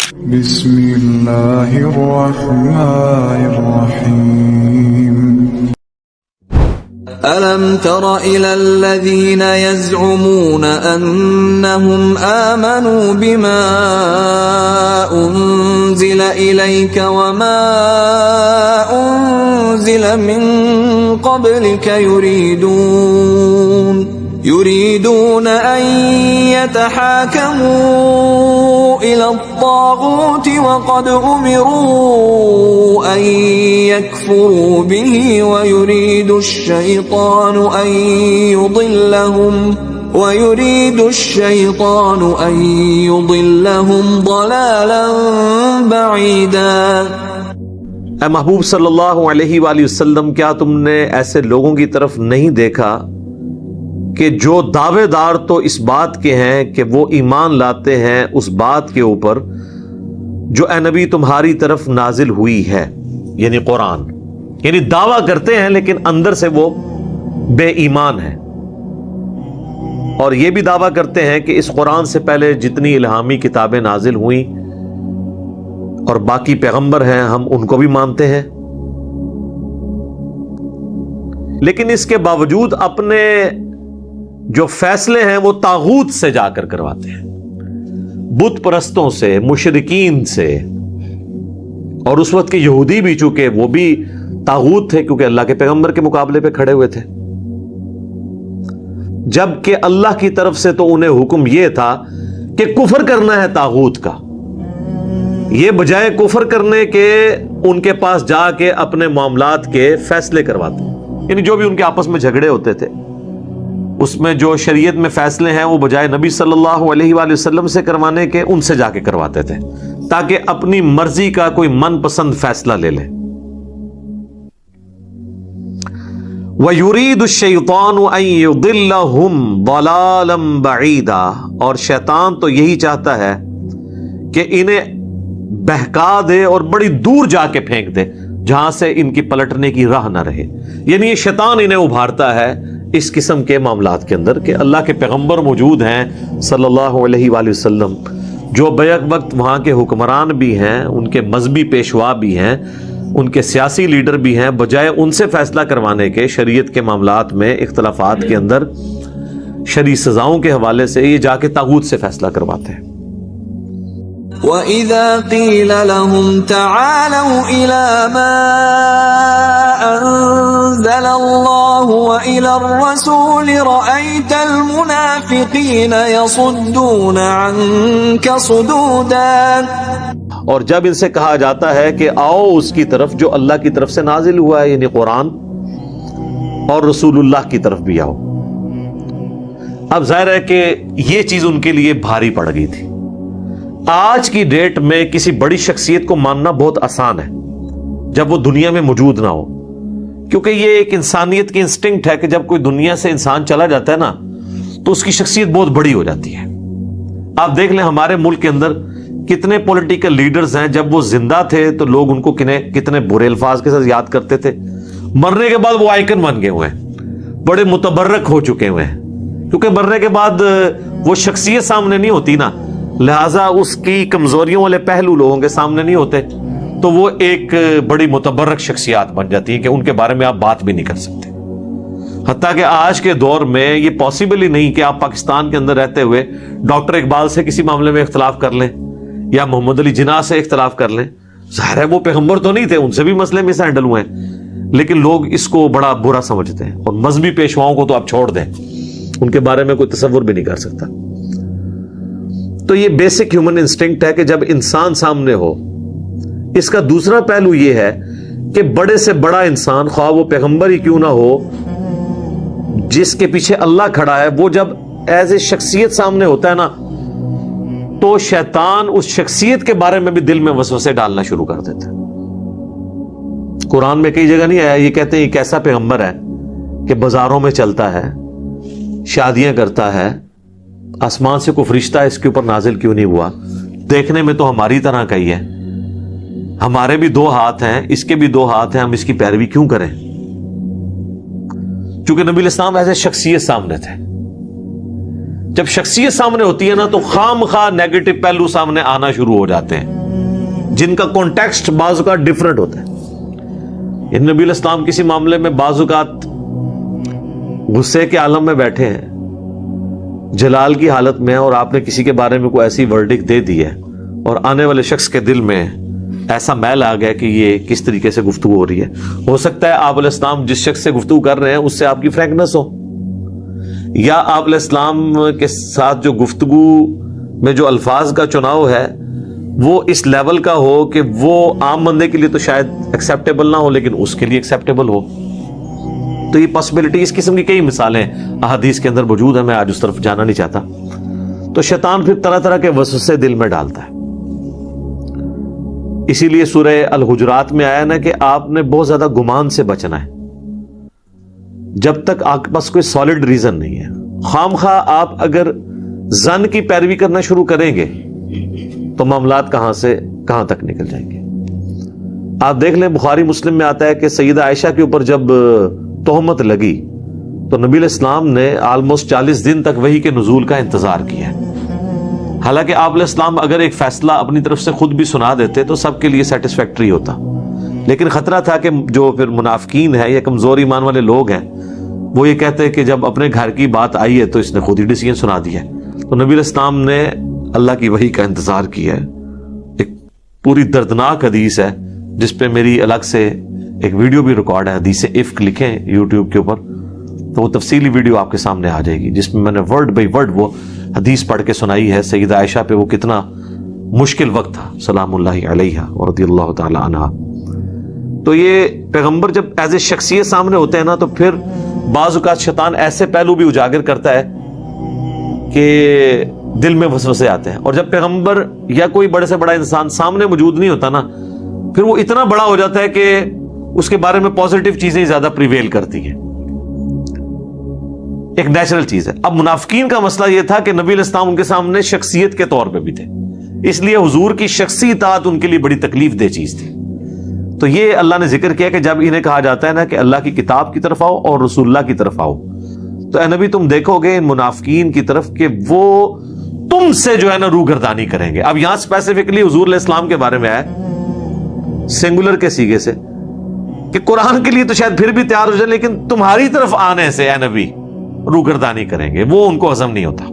بسم اللہ الرحمن الرحیم أَلَمْ تَرَ إِلَى الَّذِينَ يَزْعُمُونَ أَنَّهُمْ آمَنُوا بِمَا أُنزِلَ إِلَيْكَ وَمَا أُنزِلَ مِن قَبْلِكَ يريدون أن يتحاكموا إلى الطاغوت وقد أمروا أن يكفروا به ويريد الشيطان أن يضلهم ضلالا بعيدا۔ اے محبوب صلی اللہ علیہ وآلہ وسلم، کیا تم نے ایسے لوگوں کی طرف نہیں دیکھا کہ جو دعوے دار تو اس بات کے ہیں کہ وہ ایمان لاتے ہیں اس بات کے اوپر جو اے نبی تمہاری طرف نازل ہوئی ہے، یعنی قرآن، یعنی دعویٰ کرتے ہیں لیکن اندر سے وہ بے ایمان ہیں، اور یہ بھی دعویٰ کرتے ہیں کہ اس قرآن سے پہلے جتنی الہامی کتابیں نازل ہوئیں اور باقی پیغمبر ہیں ہم ان کو بھی مانتے ہیں، لیکن اس کے باوجود اپنے جو فیصلے ہیں وہ طاغوت سے جا کر کرواتے ہیں، بت پرستوں سے، مشرکین سے، اور اس وقت کے یہودی بھی چونکہ وہ بھی طاغوت تھے کیونکہ اللہ کے پیغمبر کے مقابلے پہ کھڑے ہوئے تھے، جبکہ اللہ کی طرف سے تو انہیں حکم یہ تھا کہ کفر کرنا ہے طاغوت کا، یہ بجائے کفر کرنے کے ان کے پاس جا کے اپنے معاملات کے فیصلے کرواتے، یعنی جو بھی ان کے آپس میں جھگڑے ہوتے تھے اس میں جو شریعت میں فیصلے ہیں وہ بجائے نبی صلی اللہ علیہ وآلہ وسلم سے کروانے کے ان سے جا کے کرواتے تھے تاکہ اپنی مرضی کا کوئی من پسند فیصلہ لے لیں۔ وَيُرِيدُ الشَّيْطَانُ أَن يُضِلَّهُمْ ضَلَالًا بَعِيدًا، اور شیطان تو یہی چاہتا ہے کہ انہیں بہکا دے اور بڑی دور جا کے پھینک دے جہاں سے ان کی پلٹنے کی راہ نہ رہے، یعنی یہ شیطان انہیں ابھارتا ہے اس قسم کے معاملات کے اندر کہ اللہ کے پیغمبر موجود ہیں صلی اللہ علیہ وآلہ وسلم، جو بیک وقت وہاں کے حکمران بھی ہیں، ان کے مذہبی پیشوا بھی ہیں، ان کے سیاسی لیڈر بھی ہیں، بجائے ان سے فیصلہ کروانے کے شریعت کے معاملات میں اختلافات کے اندر شرعی سزاؤں کے حوالے سے یہ جا کے طاغوت سے فیصلہ کرواتے ہیں۔ وَإِذَا قِيلَ لَهُمْ تَعَالَوْا إِلَى مَا أَنزَلَ اللَّهُ وَإِلَى الرَّسُولِ رَأَيْتَ الْمُنَافِقِينَ يَصُدُّونَ عَنكَ صُدُودًا، اور جب ان سے کہا جاتا ہے کہ آؤ اس کی طرف جو اللہ کی طرف سے نازل ہوا ہے، یعنی قرآن، اور رسول اللہ کی طرف بھی آؤ۔ اب ظاہر ہے کہ یہ چیز ان کے لیے بھاری پڑ گئی تھی۔ آج کی ڈیٹ میں کسی بڑی شخصیت کو ماننا بہت آسان ہے جب وہ دنیا میں موجود نہ ہو، کیونکہ یہ ایک انسانیت کی انسٹنکٹ ہے کہ جب کوئی دنیا سے انسان چلا جاتا ہے نا تو اس کی شخصیت بہت بڑی ہو جاتی ہے۔ آپ دیکھ لیں ہمارے ملک کے اندر کتنے پولیٹیکل لیڈرز ہیں، جب وہ زندہ تھے تو لوگ ان کو کتنے برے الفاظ کے ساتھ یاد کرتے تھے، مرنے کے بعد وہ آئیکن بن گئے ہوئے ہیں، بڑے متبرک ہو چکے ہوئے ہیں، کیونکہ مرنے کے بعد وہ شخصیت سامنے نہیں ہوتی نا، لہٰذا اس کی کمزوریوں والے پہلو لوگوں کے سامنے نہیں ہوتے، تو وہ ایک بڑی متبرک شخصیات بن جاتی ہیں کہ ان کے بارے میں آپ بات بھی نہیں کر سکتے۔ حتیٰ کہ آج کے دور میں یہ پاسبل ہی نہیں کہ آپ پاکستان کے اندر رہتے ہوئے ڈاکٹر اقبال سے کسی معاملے میں اختلاف کر لیں یا محمد علی جناح سے اختلاف کر لیں۔ ظاہر ہے وہ پیغمبر تو نہیں تھے، ان سے بھی مسئلے مس ہینڈل ہوئے ہیں، لیکن لوگ اس کو بڑا برا سمجھتے ہیں، اور مذہبی پیشواؤں کو تو آپ چھوڑ دیں، ان کے بارے میں کوئی تصور بھی نہیں کر سکتا۔ تو یہ بیسک ہیومن انسٹنکٹ ہے کہ جب انسان سامنے ہو۔ اس کا دوسرا پہلو یہ ہے کہ بڑے سے بڑا انسان، خواہ وہ پیغمبر ہی کیوں نہ ہو، جس کے پیچھے اللہ کھڑا ہے، وہ جب ایز اے شخصیت سامنے ہوتا ہے نا تو شیطان اس شخصیت کے بارے میں بھی دل میں وسوسے ڈالنا شروع کر دیتا ہے۔ قرآن میں کئی جگہ نہیں آیا، یہ کہتے ہیں یہ کیسا پیغمبر ہے کہ بازاروں میں چلتا ہے، شادیاں کرتا ہے، آسمان سے کوئی فرشتہ اس کے اوپر نازل کیوں نہیں ہوا، دیکھنے میں تو ہماری طرح کا ہی ہے، ہمارے بھی 2 ہاتھ ہیں، اس کے بھی 2 ہاتھ ہیں، ہم اس کی پیروی کیوں کریں؟ چونکہ نبی الاسلام ایسے شخصیت سامنے تھے، جب شخصیت سامنے ہوتی ہے نا تو خام خواہ نیگیٹو پہلو سامنے آنا شروع ہو جاتے ہیں جن کا کانٹیکسٹ بعض اوقات ڈفرنٹ ہوتا ہے. نبی علیہ السلام کسی معاملے میں بعض اوقات غصے کے عالم میں بیٹھے ہیں, جلال کی حالت میں, اور آپ نے کسی کے بارے میں کوئی ایسی ورڈک دے دی ہے اور آنے والے شخص کے دل میں ایسا میل آ گیا کہ یہ کس طریقے سے گفتگو ہو رہی ہے. ہو سکتا ہے آپ علیہ السلام جس شخص سے گفتگو کر رہے ہیں اس سے آپ کی فرینکنس ہو, یا آپ علیہ السلام کے ساتھ جو گفتگو میں جو الفاظ کا چناؤ ہے وہ اس لیول کا ہو کہ وہ عام بندے کے لیے تو شاید ایکسیپٹیبل نہ ہو لیکن اس کے لیے ایکسیپٹیبل ہو. تو یہ پاسبلٹی, اس قسم کی کئی مثالیں احادیث کے اندر موجود ہیں, میں آج اس طرف جانا نہیں چاہتا. تو شیطان پھر طرح طرح کے وسوسے دل میں ڈالتا ہے. اسی لیے سورہ الحجرات میں آیا نا کہ آپ نے بہت زیادہ گمان سے بچنا ہے جب تک آپ کے پاس کوئی سالڈ ریزن نہیں ہے. خام خواہ آپ اگر ظن کی پیروی کرنا شروع کریں گے تو معاملات کہاں سے کہاں تک نکل جائیں گے. آپ دیکھ لیں بخاری مسلم میں آتا ہے کہ سیدہ عائشہ کے اوپر جب تہمت لگی تو نبی علیہ السلام نے آلموسٹ 40 دن تک وحی کے نزول کا انتظار کیا. حالانکہ آپ علیہ السلام اگر ایک فیصلہ اپنی طرف سے خود بھی سنا دیتے تو سب کے لیے سیٹسفیکٹری ہوتا, لیکن خطرہ تھا کہ جو پھر منافقین ہیں یا کمزور ایمان والے لوگ ہیں وہ یہ کہتے ہیں کہ جب اپنے گھر کی بات آئی ہے تو اس نے خود ہی ڈیسیژن سنا دیا. تو نبی علیہ السلام نے اللہ کی وحی کا انتظار کیا ہے. ایک پوری دردناک حدیث ہے جس پہ میری الگ سے ایک ویڈیو بھی ریکارڈ ہے, حدیث افک لکھیں یوٹیوب کے اوپر تو وہ تفصیلی ویڈیو آپ کے سامنے آ جائے گی جس میں نے ورڈ بائی ورڈ وہ حدیث پڑھ کے سنائی ہے. سیدہ عائشہ پہ وہ کتنا مشکل وقت تھا سلام اللہ علیہا ورضی اللہ تعالی عنہا. تو یہ پیغمبر جب ایز اے شخصیت سامنے ہوتے ہیں نا تو پھر بعض اوقات شیطان ایسے پہلو بھی اجاگر کرتا ہے کہ دل میں وسوسے آتے ہیں. اور جب پیغمبر یا کوئی بڑے سے بڑا انسان سامنے موجود نہیں ہوتا نا پھر وہ اتنا بڑا ہو جاتا ہے کہ اس کے بارے میں پازیٹیو چیزیں زیادہ پریویل کرتی ہیں. ایک نیچرل چیز ہے. اب منافقین کا مسئلہ یہ تھا کہ نبی علیہ السلام ان کے سامنے شخصیت کے طور پہ بھی تھے, اس لیے حضور کی شخصی اطاعت ان کے لیے بڑی تکلیف دہ چیز تھی. تو یہ اللہ نے ذکر کیا کہ جب انہیں کہا جاتا ہے نا کہ اللہ کی کتاب کی طرف آؤ اور رسول اللہ کی طرف آؤ تو اے نبی تم دیکھو گے ان منافقین کی طرف کہ وہ تم سے جو ہے نا روگردانی کریں گے. اب یہاں اسپیسیفکلی حضور علیہ السلام کے بارے میں آیا سنگولر کے سیغے سے کہ قرآن کے لیے تو شاید پھر بھی تیار ہو جائے لیکن تمہاری طرف آنے سے اے نبی روگردانی کریں گے. وہ ان کو ہضم نہیں ہوتا.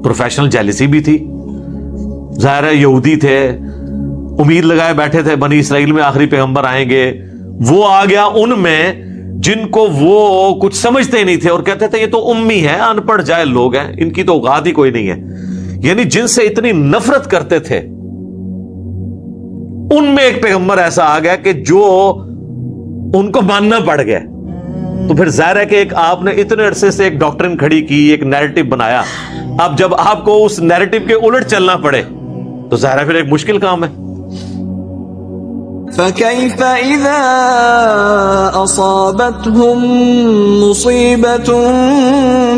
پروفیشنل جیلسی بھی تھی, ظاہر ہے یہودی تھے, امید لگائے بیٹھے تھے بنی اسرائیل میں آخری پیغمبر آئیں گے. وہ آ گیا ان میں جن کو وہ کچھ سمجھتے ہی نہیں تھے اور کہتے تھے یہ تو امی ہے, ان پڑھ جاہل لوگ ہیں, ان کی تو اوقات ہی کوئی نہیں ہے. یعنی جن سے اتنی نفرت کرتے تھے ان میں ایک پیغمبر ایسا آ گیا کہ جو ان کو ماننا پڑ گیا. تو پھر ظاہر ہے کہ ایک آپ نے اتنے عرصے سے ایک ڈاکٹرن کھڑی کی, ایک نیریٹو بنایا, اب جب آپ کو اس نیریٹو کے الٹ چلنا پڑے تو ظاہر ہے پھر ایک مشکل کام ہے. فَكَيْفَ إِذَا أَصَابَتْهُم مُّصِيبَةٌ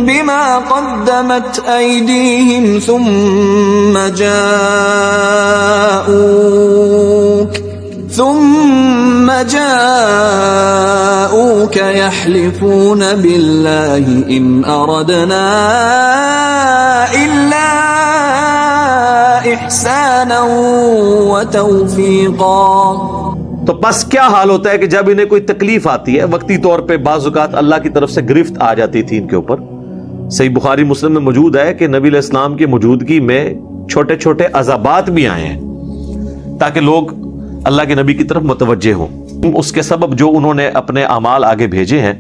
بِمَا قَدَّمَتْ أَيْدِيهِمْ ثُمَّ جَاءُوكَ يَحْلِفُونَ بِاللَّهِ إِنْ أَرَدْنَا إِلَّا إِحْسَانًا وَتَوْفِيقًا. تو بس کیا حال ہوتا ہے کہ جب انہیں کوئی تکلیف آتی ہے, وقتی طور پہ بعض اوقات اللہ کی طرف سے گرفت آ جاتی تھی ان کے اوپر. صحیح بخاری مسلم میں موجود ہے کہ نبی علیہ السلام کی موجودگی میں چھوٹے چھوٹے عذابات بھی آئے ہیں تاکہ لوگ اللہ کے نبی کی طرف متوجہ ہوں. اس کے سبب جو انہوں نے اپنے اعمال آگے بھیجے ہیں,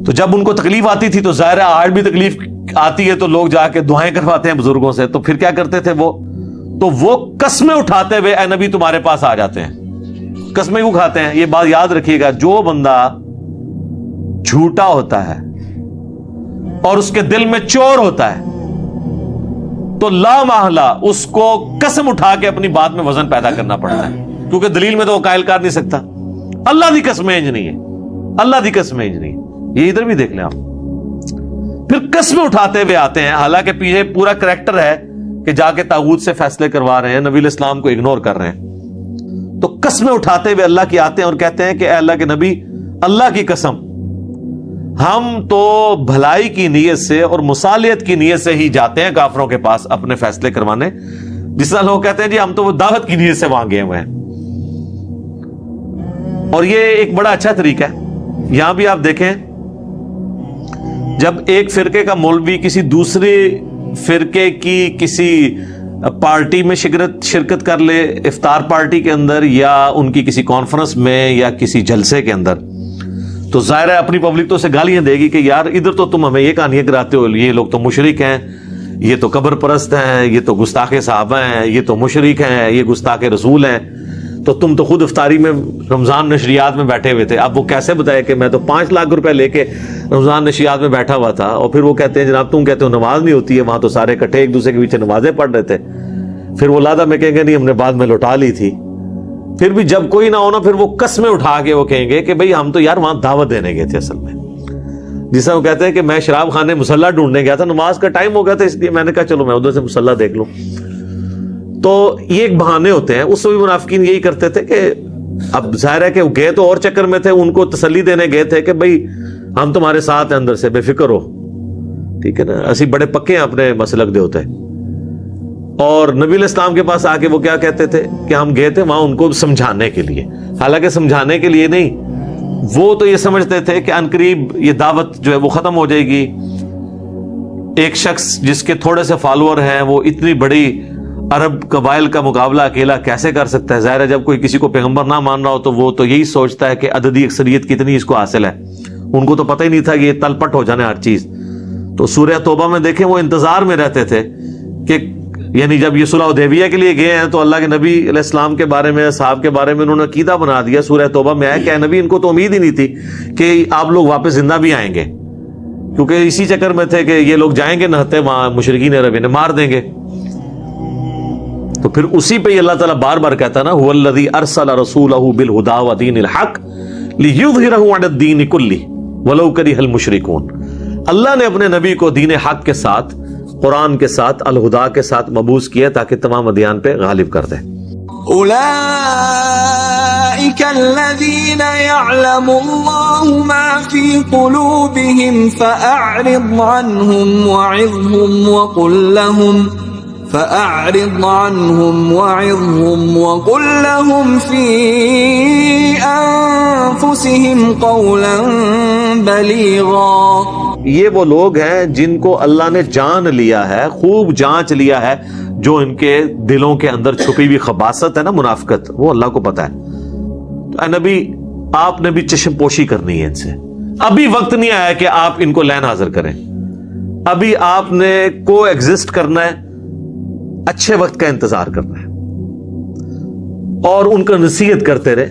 تو جب ان کو تکلیف آتی تھی تو ظاہر ہے آج بھی تکلیف آتی ہے تو لوگ جا کے دعائیں کرواتے ہیں بزرگوں سے. تو پھر کیا کرتے تھے وہ قسمیں اٹھاتے ہوئے اے نبی تمہارے پاس آ جاتے ہیں. قسمیں کیوں کھاتے ہیں؟ یہ بات یاد رکھیے گا, جو بندہ جھوٹا ہوتا ہے اور اس کے دل میں چور ہوتا ہے تو لا محالہ اس کو قسم اٹھا کے اپنی بات میں وزن پیدا کرنا پڑتا ہے, کیونکہ دلیل میں تو وہ قائل کر نہیں سکتا. اللہ دی قسمیں انج نہیں ہے, اللہ دی قسمیں انج نہیں ہے. یہ ادھر بھی دیکھ لیں آپ. پھر قسمیں اٹھاتے ہوئے آتے ہیں, حالانکہ پیچھے پورا کریکٹر ہے کہ جا کے طاغوت سے فیصلے کروا رہے ہیں, نبی علیہ السلام کو اگنور کر رہے ہیں. تو قسمیں اٹھاتے ہوئے اللہ کی آتے ہیں اور کہتے ہیں کہ اے اللہ کے نبی, اللہ کی قسم ہم تو بھلائی کی نیت سے اور مصالحت کی نیت سے ہی جاتے ہیں کافروں کے پاس اپنے فیصلے کروانے. جس طرح لوگ کہتے ہیں جی ہم تو وہ دعوت کی نیت سے وہاں گئے ہوئے ہیں. اور یہ ایک بڑا اچھا طریقہ ہے. یہاں بھی آپ دیکھیں, جب ایک فرقے کا مولوی کسی دوسرے فرقے کی کسی پارٹی میں شرکت کر لے, افطار پارٹی کے اندر یا ان کی کسی کانفرنس میں یا کسی جلسے کے اندر, تو ظاہر ہے اپنی پبلک تو اسے گالیاں دے گی کہ یار ادھر تو تم ہمیں یہ کہانیاں کراتے ہو, یہ لوگ تو مشرک ہیں, یہ تو قبر پرست ہیں, یہ تو گستاخ صحابہ ہیں, یہ تو مشرک ہیں, یہ گستاخ رسول ہیں. تو تم تو خود افطاری میں رمضان نشریات میں بیٹھے ہوئے تھے. اب وہ کیسے بتائے کہ میں تو 5 لاکھ روپے لے کے رمضان نشریات میں بیٹھا ہوا تھا, اور پھر وہ کہتے ہیں جناب تم کہتے ہو نماز نہیں ہوتی ہے, وہاں تو سارے اکٹھے ایک دوسرے کے پیچھے نمازیں پڑھ رہے تھے. پھر وہ لادہ میں کہیں گے نہیں ہم نے بعد میں لوٹا لی تھی. پھر بھی جب کوئی نہ ہونا پھر وہ قسمیں اٹھا کے وہ کہیں گے کہ بھئی ہم تو یار وہاں دعوت دینے گئے تھے اصل میں. جس طرح وہ کہتے ہیں کہ میں شراب خانے مسلح ڈھونڈنے گیا تھا, نماز کا ٹائم ہو گیا تھا اس لیے میں نے کہا چلو میں ادھر سے مسلح دیکھ لوں. تو یہ ایک بہانے ہوتے ہیں. اس میں بھی منافقین یہی کرتے تھے کہ اب ظاہر ہے کہ وہ گئے تو اور چکر میں تھے, ان کو تسلی دینے گئے تھے کہ بھئی ہم تمہارے ساتھ ہیں اندر سے, بے فکر ہو, ٹھیک ہے نا, اسی بڑے پکے ہیں اپنے مسلک دے ہوتے ہیں. اور نبی علیہ السلام کے پاس آ کے وہ کیا کہتے تھے کہ ہم گئے تھے وہاں ان کو سمجھانے کے لیے. حالانکہ سمجھانے کے لیے نہیں, وہ تو یہ سمجھتے تھے کہ عنقریب یہ دعوت جو ہے وہ ختم ہو جائے گی. ایک شخص جس کے تھوڑے سے فالوور ہیں وہ اتنی بڑی عرب قبائل کا مقابلہ اکیلا کیسے کر سکتا ہے. ظاہر ہے جب کوئی کسی کو پیغمبر نہ مان رہا ہو تو وہ تو یہی سوچتا ہے کہ عددی اکثریت کتنی اس کو حاصل ہے. ان کو تو پتہ ہی نہیں تھا کہ یہ تل پٹ ہو جانے ہر چیز. تو سورہ توبہ میں دیکھیں وہ انتظار میں رہتے تھے کہ یعنی جب یہ صلح حدیبیہ کے لیے گئے ہیں تو اللہ کے نبی علیہ السلام کے بارے میں, صحاب کے بارے میں انہوں نے عقیدہ بنا دیا. سورہ توبہ میں آیا کہ اے نبی ان کو تو امید ہی نہیں تھی کہ آپ لوگ واپس زندہ بھی آئیں گے, کیونکہ اسی چکر میں تھے کہ یہ لوگ جائیں گے نہتے وہاں مشرکین عرب انہیں مار دیں گے. تو پھر اسی پہ اللہ تعالیٰ بار بار کہتا ہے نا هو الذی ارسل رسولہ بالہدی ودین الحق لیظہرہ علی الدین کلہ ولو کرہ المشرکون. اللہ نے اپنے نبی کو دین حق کے ساتھ, قرآن کے ساتھ, الہدا کے ساتھ مبعوث کیا تاکہ تمام ادیان پہ غالب کر دے. اولئک الذین یعلم اللہ ما فی قلوبہم فأعرض عنہم وعظہم وقل لہم وقل لهم في أنفسهم قولا بلیغا. یہ وہ لوگ ہیں جن کو اللہ نے جان لیا ہے, خوب جانچ لیا ہے, جو ان کے دلوں کے اندر چھپی ہوئی خباثت ہے نا, منافقت, وہ اللہ کو پتا ہے. تو اے نبی آپ نے بھی چشم پوشی کرنی ہے ان سے. ابھی وقت نہیں آیا کہ آپ ان کو لین حاضر کریں. ابھی آپ نے کو ایگزسٹ کرنا ہے, اچھے وقت کا انتظار کرنا ہے, اور ان کا نصیحت کرتے رہے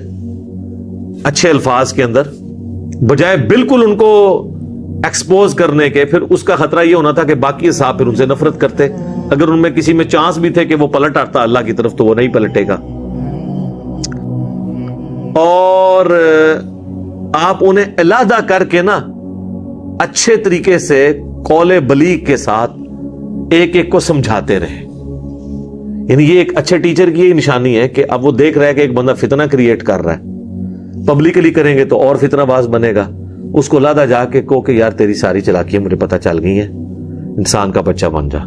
اچھے الفاظ کے اندر, بجائے بالکل ان کو ایکسپوز کرنے کے. پھر اس کا خطرہ یہ ہونا تھا کہ باقی صاحب پھر ان سے نفرت کرتے. اگر ان میں کسی میں چانس بھی تھے کہ وہ پلٹ آتا اللہ کی طرف تو وہ نہیں پلٹے گا. اور آپ انہیں علیحدہ کر کے نا اچھے طریقے سے قول بلیغ کے ساتھ ایک ایک کو سمجھاتے رہے. یعنی یہ ایک اچھے ٹیچر کی یہ نشانی ہے کہ اب وہ دیکھ رہا ہے کہ ایک بندہ فتنہ کریٹ کر رہا ہے, پبلکلی کریں گے تو اور فتنہ باز بنے گا. اس کو لادا جا کے کہو کہ یار تیری ساری چلاکیاں مجھے پتہ چل گئی ہیں, انسان کا بچہ بن جا.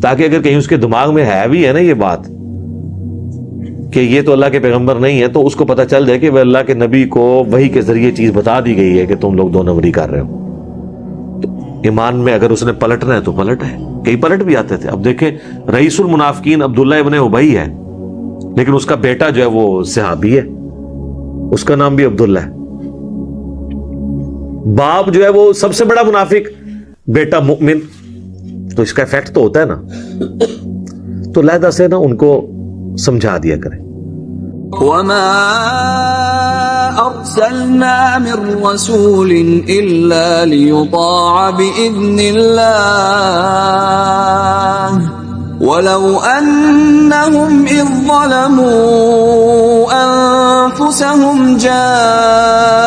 تاکہ اگر کہیں اس کے دماغ میں ہے بھی ہے نا یہ بات کہ یہ تو اللہ کے پیغمبر نہیں ہے, تو اس کو پتہ چل جائے کہ وہ اللہ کے نبی کو وحی کے ذریعے چیز بتا دی گئی ہے کہ تم لوگ دو نمبری کر رہے ہو. تو ایمان میں اگر اس نے پلٹنا ہے تو پلٹ ہے. کئی پلٹ بھی آتے تھے. اب دیکھیں رئیس المنافقین عبداللہ ابن ابی ہے, لیکن اس کا بیٹا جو ہے وہ صحابی ہے, اس کا نام بھی عبداللہ ہے. باپ جو ہے وہ سب سے بڑا منافق, بیٹا مؤمن. تو اس کا ایفیکٹ تو ہوتا ہے نا. تو لہذا سے نا ان کو سمجھا دیا کریں. وما ارسلنا من رسول الا ليطاع باذن الله ولو انهم اذ ظلموا انفسهم جاءوك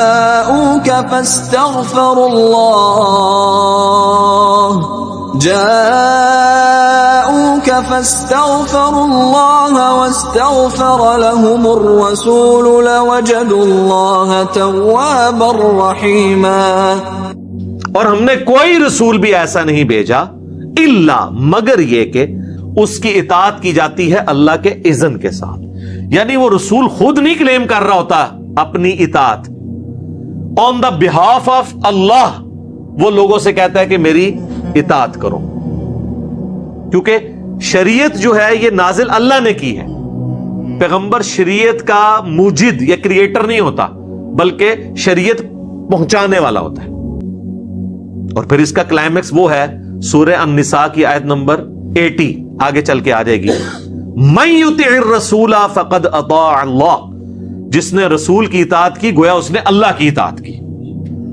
جاءوك فاستغفروا الله واستغفر لهم الرسول لوجدوا الله توابا رحيما. اور ہم نے کوئی رسول بھی ایسا نہیں بھیجا الا مگر یہ کہ اس کی اطاعت کی جاتی ہے اللہ کے اذن کے ساتھ. یعنی وہ رسول خود نہیں کلیم کر رہا ہوتا اپنی اطاعت، آن دا بہاف آف اللہ وہ لوگوں سے کہتا ہے کہ میری اطاعت کرو، کیونکہ شریعت جو ہے یہ نازل اللہ نے کی ہے. پیغمبر شریعت کا موجد یا کریٹر نہیں ہوتا بلکہ شریعت پہنچانے والا ہوتا ہے. اور پھر اس کا کلائمیکس وہ ہے سورہ النساء کی آیت نمبر 80 آگے چل کے آ جائے گی. من یطع الرسول فقد اطاع اللہ، جس نے رسول کی اطاعت کی گویا اس نے اللہ کی اطاعت کی.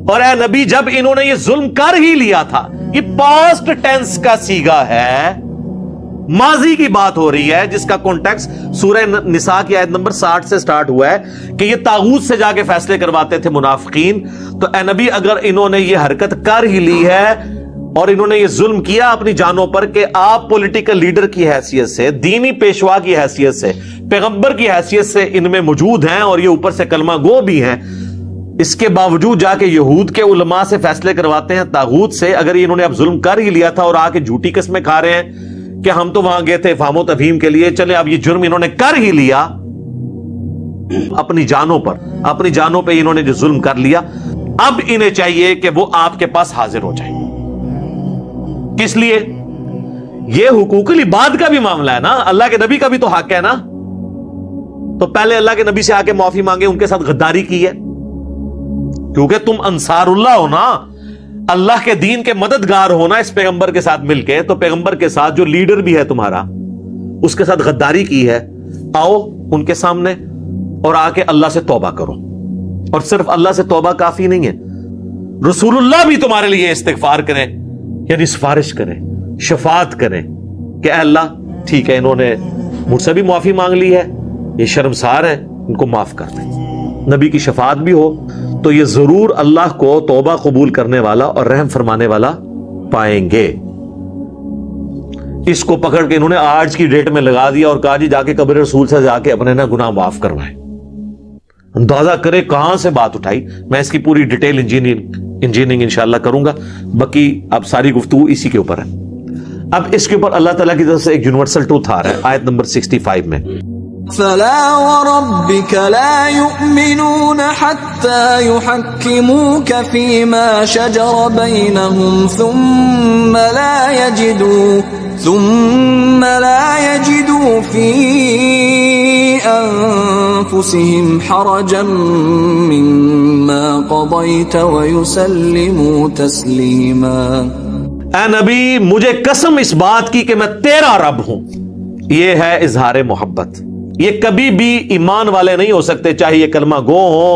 اور اے نبی جب انہوں نے یہ ظلم کر ہی لیا تھا، یہ پاسٹ ٹینس کا صیغہ ہے، ماضی کی بات ہو رہی ہے جس کا کانٹیکسٹ سورہ نساء کی آیت نمبر 60 سے سٹارٹ ہوا ہے کہ یہ طاغوت سے جا کے فیصلے کرواتے تھے منافقین. تو اے نبی اگر انہوں نے یہ حرکت کر ہی لی ہے اور انہوں نے یہ ظلم کیا اپنی جانوں پر کہ آپ پولیٹیکل لیڈر کی حیثیت سے، دینی پیشوا کی حیثیت سے، پیغمبر کی حیثیت سے ان میں موجود ہیں اور یہ اوپر سے کلمہ گو بھی ہیں، اس کے باوجود جا کے یہود کے علماء سے فیصلے کرواتے ہیں طاغوت سے. اگر انہوں نے اب ظلم کر ہی لیا تھا اور آ کے جھوٹی قسمیں کھا رہے ہیں کہ ہم تو وہاں گئے تھے افہام و تفہیم کے لیے، چلے اب یہ جرم انہوں نے کر ہی لیا اپنی جانوں پر، اپنی جانوں پہ انہوں نے جو ظلم کر لیا، اب انہیں چاہیے کہ وہ آپ کے پاس حاضر ہو جائیں. کس لیے؟ یہ حقوق العباد کا بھی معاملہ ہے نا، اللہ کے نبی کا بھی تو حق ہے نا. تو پہلے اللہ کے نبی سے آ کے معافی مانگے، ان کے ساتھ غداری کی ہے کیونکہ تم انصار اللہ ہو نا، اللہ کے دین کے مددگار ہونا اس پیغمبر کے ساتھ مل کے. تو پیغمبر کے ساتھ جو لیڈر بھی ہے تمہارا اس کے ساتھ غداری کی ہے، آؤ ان کے سامنے اور آ کے اللہ سے توبہ کرو. اور صرف اللہ سے توبہ کافی نہیں ہے، رسول اللہ بھی تمہارے لیے استغفار کریں، یعنی سفارش کریں، شفاعت کریں کہ اے اللہ ٹھیک ہے انہوں نے مجھ سے بھی معافی مانگ لی ہے، یہ شرمسار ہے، ان کو معاف کر دیں. نبی کی شفاعت بھی ہو تو یہ ضرور اللہ کو توبہ قبول کرنے والا اور رحم فرمانے والا پائیں گے. اس کو پکڑ کے انہوں نے آج کی ڈیٹ میں لگا دیا اور کہا جی جا کے قبر رسول سے جا کے اپنے نا گناہ معاف کروائیں. اندازہ کرے کہاں سے بات اٹھائی. میں اس کی پوری ڈیٹیل انجینئرنگ انشاءاللہ کروں گا، باقی اب ساری گفتگو اسی کے اوپر ہے. اب اس کے اوپر اللہ تعالیٰ کی طرف سے ایک یونیورسل ٹروتھ آ رہا ہے آیت نمبر 65 میں. فلا وربك لا يؤمنون حتى يحكموك فيما شجر بينهم ثم لا يجدوا في أنفسهم حرجا مما قضيت ويسلموا تسليما. اے نبی مجھے قسم اس بات کی کہ میں تیرا رب ہوں. یہ ہے اظہار محبت. یہ کبھی بھی ایمان والے نہیں ہو سکتے چاہے یہ کلمہ گو ہوں،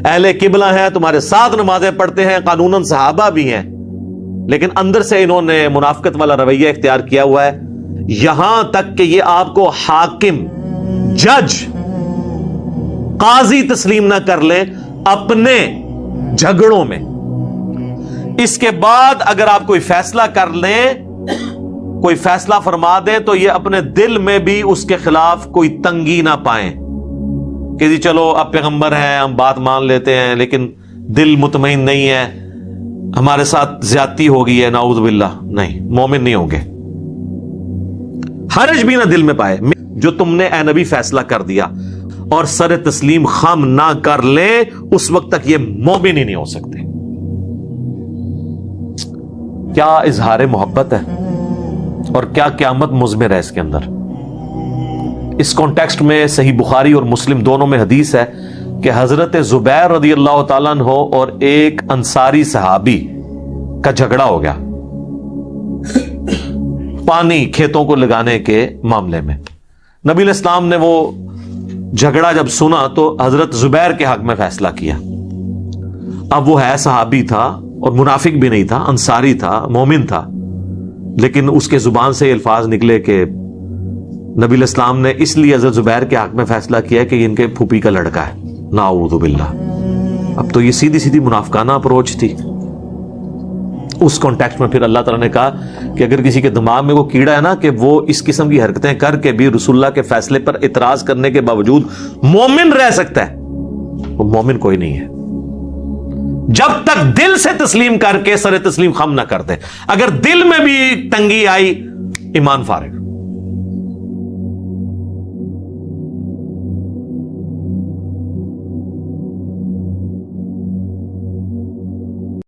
اہل قبلہ ہیں، تمہارے ساتھ نمازیں پڑھتے ہیں، قانوناً صحابہ بھی ہیں، لیکن اندر سے انہوں نے منافقت والا رویہ اختیار کیا ہوا ہے. یہاں تک کہ یہ آپ کو حاکم، جج، قاضی تسلیم نہ کر لیں اپنے جھگڑوں میں. اس کے بعد اگر آپ کوئی فیصلہ کر لیں، کوئی فیصلہ فرما دیں تو یہ اپنے دل میں بھی اس کے خلاف کوئی تنگی نہ پائیں کہ جی چلو اب پیغمبر ہیں ہم بات مان لیتے ہیں لیکن دل مطمئن نہیں ہے، ہمارے ساتھ زیادتی ہو گئی ہے، نعوذ باللہ. نہیں، مومن نہیں ہوں گے. حرج بھی نہ دل میں پائے. جو تم نے اے نبی فیصلہ کر دیا اور سر تسلیم خم نہ کر لیں اس وقت تک یہ مومن ہی نہیں ہو سکتے. کیا اظہار محبت ہے اور کیا قیامت مضمر ہے اس کے اندر. اس کانٹیکسٹ میں صحیح بخاری اور مسلم دونوں میں حدیث ہے کہ حضرت زبیر رضی اللہ تعالیٰ عنہ اور ایک انصاری صحابی کا جھگڑا ہو گیا پانی کھیتوں کو لگانے کے معاملے میں. نبی علیہ السلام نے وہ جھگڑا جب سنا تو حضرت زبیر کے حق میں فیصلہ کیا. اب وہ ہے صحابی تھا اور منافق بھی نہیں تھا، انصاری تھا، مومن تھا، لیکن اس کے زبان سے یہ الفاظ نکلے کہ نبی علیہ السلام نے اس لیے حضرت زبیر کے حق میں فیصلہ کیا کہ ان کے پھوپھی کا لڑکا ہے. نعوذ باللہ. اب تو یہ سیدھی سیدھی منافقانہ اپروچ تھی. اس کانٹیکسٹ میں پھر اللہ تعالیٰ نے کہا کہ اگر کسی کے دماغ میں وہ کیڑا ہے نا کہ وہ اس قسم کی حرکتیں کر کے بھی رسول اللہ کے فیصلے پر اعتراض کرنے کے باوجود مومن رہ سکتا ہے، وہ مومن کوئی نہیں ہے جب تک دل سے تسلیم کر کے سر تسلیم خم نہ کرتے. اگر دل میں بھی تنگی آئی، ایمان فارغ.